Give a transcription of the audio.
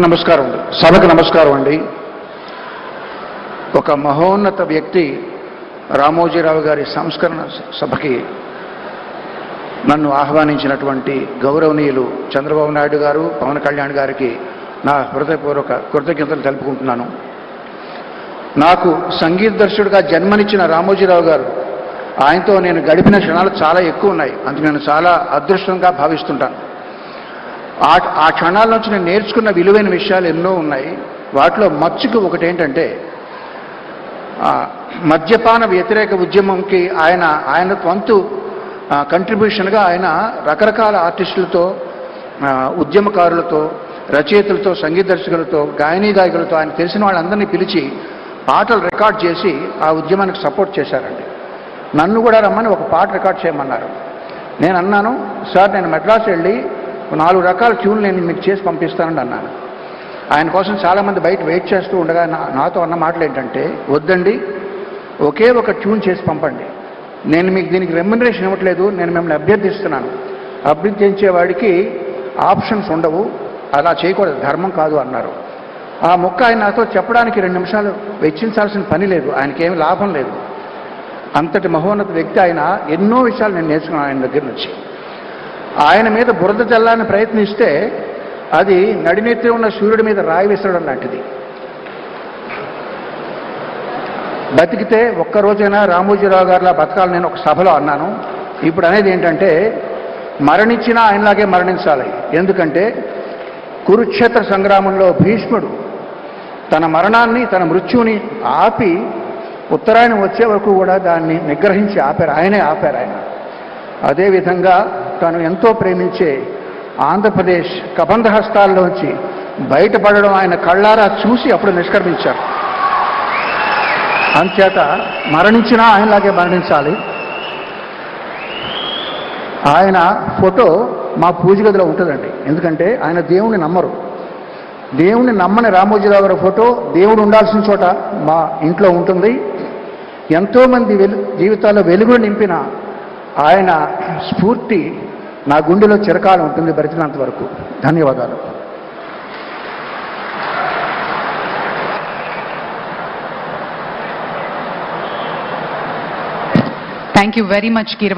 నమస్కారం అండి, సభకు నమస్కారం అండి. ఒక మహోన్నత వ్యక్తి రామోజీరావు గారి సంస్కరణ సభకి నన్ను ఆహ్వానించినటువంటి గౌరవనీయులు చంద్రబాబు నాయుడు గారు, పవన్ కళ్యాణ్ గారికి నా హృదయపూర్వక కృతజ్ఞతలు తెలుపుకుంటున్నాను. నాకు సంగీత దర్శకుడిగా జన్మనిచ్చిన రామోజీరావు గారు, ఆయనతో నేను గడిపిన క్షణాలు చాలా ఎక్కువ ఉన్నాయి. అందుకు నేను చాలా అదృష్టంగా భావిస్తుంటాను. ఆ క్షణాల నుంచి నేను నేర్చుకున్న విలువైన విషయాలు ఎన్నో ఉన్నాయి. వాటిలో మచ్చుకు ఒకటి ఏంటంటే, మద్యపాన వ్యతిరేక ఉద్యమంకి ఆయన వంతు కంట్రిబ్యూషన్గా ఆయన రకరకాల ఆర్టిస్టులతో, ఉద్యమకారులతో, రచయితలతో, సంగీత దర్శకులతో, గాయకులతో ఆయన తెలిసిన వాళ్ళందరినీ పిలిచి పాటలు రికార్డ్ చేసి ఆ ఉద్యమానికి సపోర్ట్ చేశారండి. నన్ను కూడా రమ్మని ఒక పాట రికార్డ్ చేయమన్నారు. నేను అన్నాను, సార్ నేను మెడ్రాస్ వెళ్ళి 4 రకాల ట్యూన్లు నేను మీకు చేసి పంపిస్తానని అన్నాను. ఆయన కోసం చాలామంది బయట వెయిట్ చేస్తూ ఉండగా నాతో అన్న మాటలు ఏంటంటే, వద్దండి, ఒకే ఒక ట్యూన్ చేసి పంపండి, నేను మీకు దీనికి రెమ్యునరేషన్ ఇవ్వట్లేదు, నేను మిమ్మల్ని అభ్యర్థిస్తున్నాను, అభ్యర్థించేవాడికి ఆప్షన్స్ ఉండవు, అలా చేయకూడదు, ధర్మం కాదు అన్నారు. ఆ మొక్క ఆయన నాతో చెప్పడానికి 2 నిమిషాలు వెచ్చించాల్సిన పని లేదు, ఆయనకేమి లాభం లేదు. అంతటి మహోన్నత వ్యక్తి ఆయన. ఎన్నో విషయాలు నేను నేర్చుకున్నాను ఆయన దగ్గర నుంచి. ఆయన మీద బురద జల్లాన్ని ప్రయత్నిస్తే అది నడినెత్తి ఉన్న సూర్యుడి మీద రాయి విసరడం లాంటిది. బతికితే ఒక్కరోజైనా రామోజీరావు గారిలా బతకాలని నేను ఒక సభలో అన్నాను. ఇప్పుడు అనేది ఏంటంటే, మరణించినా ఆయనలాగే మరణించాలి. ఎందుకంటే కురుక్షేత్ర సంగ్రామంలో భీష్ముడు తన మరణాన్ని, తన మృత్యువుని ఆపి ఉత్తరాయణం వచ్చే వరకు కూడా దాన్ని నిగ్రహించి ఆపారు. ఆయనే ఆపారు ఆయన. అదేవిధంగా తను ఎంతో ప్రేమించే ఆంధ్రప్రదేశ్ కబంధ హస్తాల్లోంచి బయటపడడం ఆయన కళ్ళారా చూసి అప్పుడు నిష్క్రమించారు. అంచేత మరణించినా ఆయనలాగే మరణించాలి. ఆయన ఫోటో మా పూజ గదిలో ఉంటుందండి. ఎందుకంటే ఆయన దేవుణ్ణి నమ్మరు. దేవుణ్ణి నమ్మని రామోజీరావు గారి ఫోటో దేవుడు ఉండాల్సిన చోట మా ఇంట్లో ఉంటుంది. ఎంతోమంది జీవితాల్లో వెలుగులు నింపిన ఆయన స్ఫూర్తి నా గుండెలో చిరకాలం ఉంటుంది, బ్రతికినంత వరకు. ధన్యవాదాలు. Thank you very much, Kirvan.